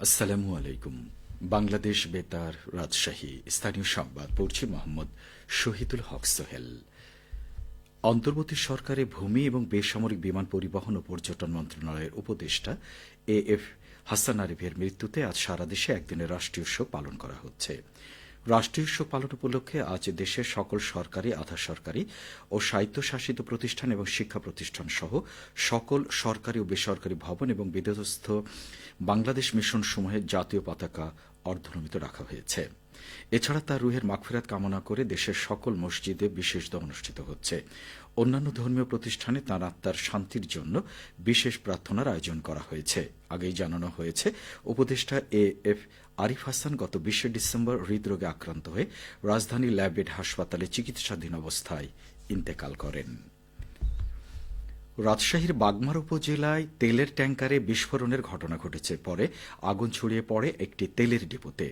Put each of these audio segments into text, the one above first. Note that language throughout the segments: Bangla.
আসসালামু আলাইকুম। বাংলাদেশ বেতার, রাজশাহী। স্থানীয় সংবাদ পড়ছি মোহাম্মদ শহীদুল হক সোহেল। অন্তর্বর্তী সরকারে ভূমি এবং বেসামরিক বিমান পরিবহন ও পর্যটন মন্ত্রণালয়ের উপদেষ্টা এএফ হাসান আরিফের মৃত্যুতে আজ সারা দেশে একদিনের রাষ্ট্রীয় শোক পালন করা হচ্ছে। রাষ্ট্রীয় শোক পালন উপলক্ষে আজ দেশের সকল সরকারি, আধা সরকারি ও স্বায়ত্তশাসিত প্রতিষ্ঠান এবং শিক্ষা প্রতিষ্ঠান সহ সকল সরকারি ও বেসরকারি ভবন এবং বিধ্বস্ত বাংলাদেশ মিশন সমূহের জাতীয় পতাকা অর্ধনমিত রাখা হয়েছে। এছাড়া তার রুহের মাগফিরাত কামনা করে দেশের সকল মসজিদে বিশেষ দোয়া অনুষ্ঠিত হচ্ছে। অন্যান্য ধর্মীয় প্রতিষ্ঠানে তাঁর আত্মার শান্তির জন্য বিশেষ প্রার্থনার আয়োজন করা হয়েছে। আগেই জানানো হয়েছে, উপদেষ্টা এএফ আরিফ হাসান গত 20 ডিসেম্বর হৃদরোগে আক্রান্ত হয়ে রাজধানী ল্যাবেড হাসপাতালে চিকিৎসাধীন অবস্থায় ইন্তেকাল করেন। রাজশাহীর বাগমারা উপজেলায় তেলের ট্যাংকারে বিস্ফোরণের ঘটনা ঘটেছে। পরে আগুন ছড়িয়ে পড়ে একটি তেলের ডিপোতে।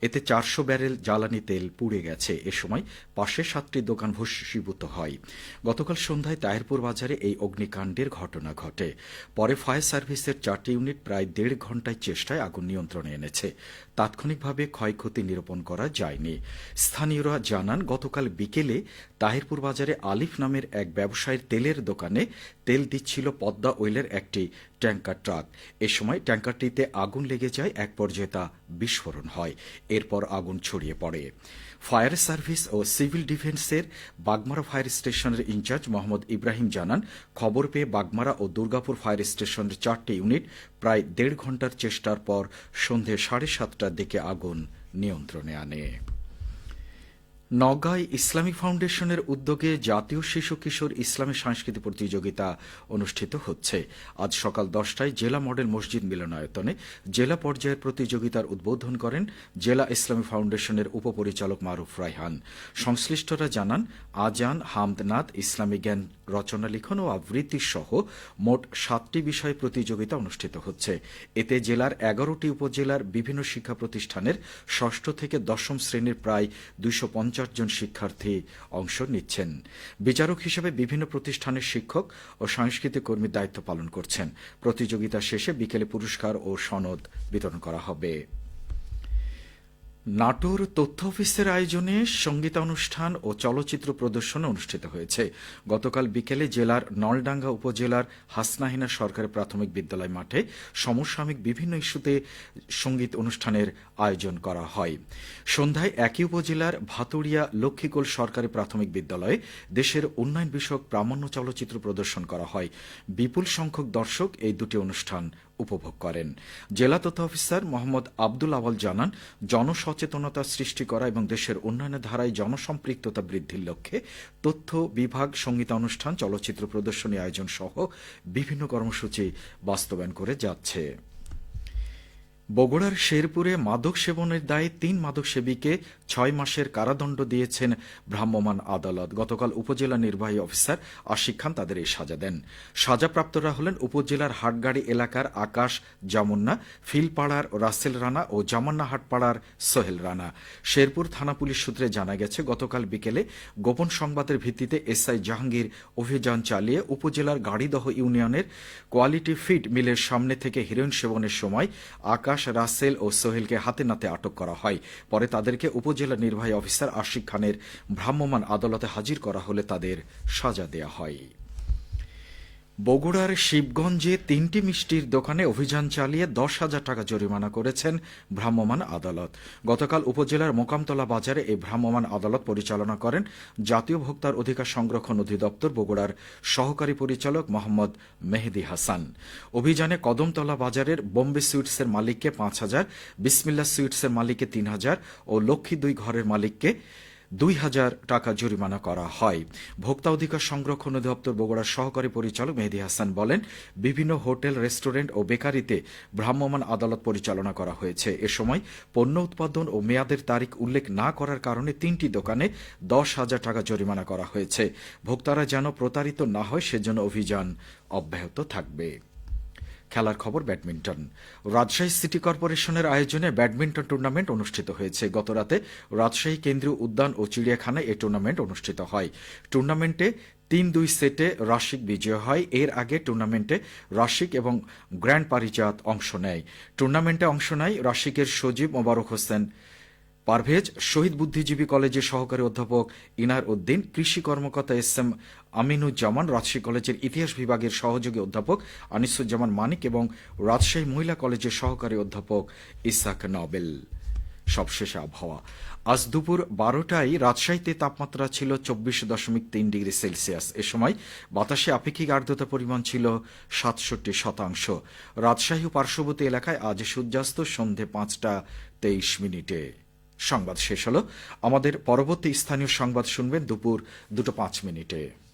এতে 400 ব্যারেল জ্বালানি তেল পুড়ে গেছে। এ সময় পাশে 7টি দোকান ভস্মীভূত হয়। গতকাল সন্ধ্যায় তাহিরপুর বাজারে এই অগ্নিকাণ্ডের ঘটনা ঘটে। পরে ফায়ার সার্ভিসের 4টি ইউনিট প্রায় 1.5 ঘণ্টায় চেষ্টায় আগুন নিয়ন্ত্রণে এনেছে। তাৎক্ষণিকভাবে ক্ষয়ক্ষতি নিরূপণ করা যায়নি। স্থানীয়রা জানান, গতকাল বিকেলে তাহিরপুর বাজারে আলিফ নামের এক ব্যবসায়ীর তেলের দোকানে তেল দিচ্ছিল পদ্মা অয়েলের একটি ট্যাঙ্কার ট্রাক। এ সময় ট্যাঙ্কারটিতে আগুন লেগে যায়। এক পর্যায়ে তা বিস্ফোরণ হয়। এরপর আগুন ছড়িয়ে পড়ে। ফায়ার সার্ভিস ও সিভিল ডিফেন্সের বাগমারা ফায়ার স্টেশনের ইনচার্জ মোহাম্মদ ইব্রাহিম জানান, খবর পেয়ে বাগমারা ও দুর্গাপুর ফায়ার স্টেশনের 4টি ইউনিট প্রায় 1.5 ঘণ্টার চেষ্টার পর সন্ধে 7:30টার দিকে আগুন নিয়ন্ত্রণে আনে। নওগাঁয় ইসলামিক ফাউন্ডেশনের উদ্যোগে জাতীয় শিশু কিশোর ইসলামী সাংস্কৃতিক প্রতিযোগিতা অনুষ্ঠিত হচ্ছে। আজ সকাল 10টায় জেলা মডেল মসজিদ মিলনায়তনে জেলা পর্যায়ের প্রতিযোগিতার উদ্বোধন করেন জেলা ইসলামী ফাউন্ডেশনের উপপরিচালক মারুফ রায়হান। সংশ্লিষ্টরা জানান, আজান, হামদনাদ, ইসলামী জ্ঞান রচনা লিখন ও আবৃত্তি সহ মোট 7টি বিষয়ে প্রতিযোগিতা অনুষ্ঠিত হচ্ছে। এতে জেলার 11টি উপজেলার বিভিন্ন শিক্ষা প্রতিষ্ঠানের 6ষ্ঠ থেকে 10ম শ্রেণীর প্রায় 250 জন শিক্ষার্থী অংশ নিচ্ছেন। বিচারক হিসেবে বিভিন্ন প্রতিষ্ঠানের শিক্ষক ও সাংস্কৃতিক কর্মীর দায়িত্ব পালন করছেন। প্রতিযোগিতা শেষে বিকেলে পুরস্কার ও সনদ বিতরণ করা হবে। নাটোর তথ্য অফিসের আয়োজনে সঙ্গীতানুষ্ঠান ও চলচ্চিত্র প্রদর্শন অনুষ্ঠিত হয়েছে। গতকাল বিকেলে জেলার নলডাঙ্গা উপজেলার হাসনাহিনা সরকারি প্রাথমিক বিদ্যালয় মাঠে সমসাময়িক বিভিন্ন ইস্যুতে সঙ্গীত অনুষ্ঠানের আয়োজন করা হয়। সন্ধ্যায় একই উপজেলার ভাতুড়িয়া লক্ষ্মীকোল সরকারি প্রাথমিক বিদ্যালয়ে দেশের উন্নয়ন বিষয়ক প্রামাণ্য চলচ্চিত্র প্রদর্শন করা হয়। বিপুল সংখ্যক দর্শক এই দুটি অনুষ্ঠান উপভোগ করেন। জেলা তথ্য অফিসার মোহাম্মদ আব্দুল আওয়াল জানান, জনসচেতনতা সৃষ্টি করা এবং দেশের উন্নয়নের ধারায় জনসম্পৃক্ততা বৃদ্ধির লক্ষ্যে তথ্য বিভাগ সঙ্গীতানুষ্ঠান, চলচ্চিত্র প্রদর্শনী আয়োজন সহ বিভিন্ন কর্মসূচি বাস্তবায়ন করে যাচ্ছে। বগুড়ার শেরপুরে মাদক সেবনের দায়ে 3 মাদক সেবীকে 6 মাসের কারাদণ্ড দিয়েছেন ভ্রাম্যমাণ আদালত। গতকাল উপজেলা নির্বাহী অফিসার আশিক খান তাদের এই সাজা দেন। সাজাপ্রাপ্তরা হলেন উপজেলার হাটগাড়ি এলাকার আকাশ জামুন্না, ফিলপাড়ার রাসেল রানা ও জামান্না হাটপাড়ার সোহেল রানা। শেরপুর থানা পুলিশ সূত্রে জানা গেছে, গতকাল বিকেলে গোপন সংবাদের ভিত্তিতে এসআই জাহাঙ্গীর অভিযান চালিয়ে উপজেলার গাড়িদহ ইউনিয়নের কোয়ালিটি ফিড মিলের সামনে থেকে হেরোইন সেবনের সময় আকাশ, রাসেল ও সোহেলকে হাতে নাতে আটক করা হয়। পরে তাদেরকে উপজেলা নির্বাহী অফিসার আশিক খানের ভ্রাম্যমাণ আদালতে হাজির করা হলে তাদের সাজা দেয়া হয়। বগুড়ার শিবগঞ্জে 3টি মিষ্টির দোকানে অভিযান চালিয়ে 10,000 টাকা জরিমানা করেছেন ভ্রাম্যমাণ আদালত। গতকাল উপজেলার মোকামতলা বাজারে এই ভ্রাম্যমাণ আদালত পরিচালনা করেন জাতীয় ভোক্তার অধিকার সংরক্ষণ অধিদপ্তর বগুড়ার সহকারী পরিচালক মোহাম্মদ মেহেদি হাসান। অভিযানে কদমতলা বাজারের বোম্বে সুইটসের মালিককে 5,000, বিসমিল্লা সুইটসের মালিককে 3,000 ও লক্ষ্মী 2 ঘরের মালিককে 2,000 টাকা জরিমানা করা হয়। ভোক্তা অধিকার সংরক্ষণ অধিদপ্তর বগুড়ার সহকারী পরিচালক মেহেদি হাসান বলেন, বিভিন্ন হোটেল, রেস্টুরেন্ট ও বেকারিতে ভ্রাম্যমাণ আদালত পরিচালনা করা হয়েছে। এ সময় পণ্য উৎপাদন ও মেয়াদের তারিখ উল্লেখ না করার কারণে 3টি দোকানে 10,000 টাকা জরিমানা করা হয়েছে। ভোক্তারা যেন প্রতারিত না হয় সেজন্য অভিযান অব্যাহত থাকবে। খেলার খবর, ব্যাডমিন্টন। রাজশাহী সিটি কর্পোরেশনের আয়োজনে ব্যাডমিন্টন টুর্নামেন্ট অনুষ্ঠিত হয়েছে। গতরাতে রাজশাহী কেন্দ্রীয় উদ্যান ও চিড়িয়াখানায় এই টুর্নামেন্ট অনুষ্ঠিত হয়। টুর্নামেন্টে 3-2 সেটে রাশিক বিজয় হয়। এর আগে টুর্নামেন্টে রাশিক এবং গ্র্যান্ড পারিজাত অংশ নেয়। টুর্নামেন্টে অংশ নেয় রাশিকের সজীব মোবারক হোসেন পারভেজ, শহীদ বুদ্ধিজীবী কলেজের সহকারী অধ্যাপক ইনার উদ্দিন, কৃষি কর্মকর্তা এস.এম. আমিনুজ্জামান, রাজশাহী কলেজের ইতিহাস বিভাগের সহযোগী অধ্যাপক আনিসুজ্জামান মানিক এবং রাজশাহী মহিলা কলেজের সহকারী অধ্যাপক ইসাক নবেল। সবশেষে আবহাওয়া। আজ দুপুর 12টায় রাজশাহীতে তাপমাত্রা ছিল 24.3 ডিগ্রি সেলসিয়াস। এ সময় বাতাসে আপেক্ষিক আর্দ্রতার পরিমাণ ছিল 67%। রাজশাহী ও পার্শ্ববর্তী এলাকায় আজ সূর্যাস্ত সন্ধে 5:23। সংবাদ শেষ হলো। আমাদের পরবর্তী স্থানীয় সংবাদ শুনবেন দুপুর 2:05।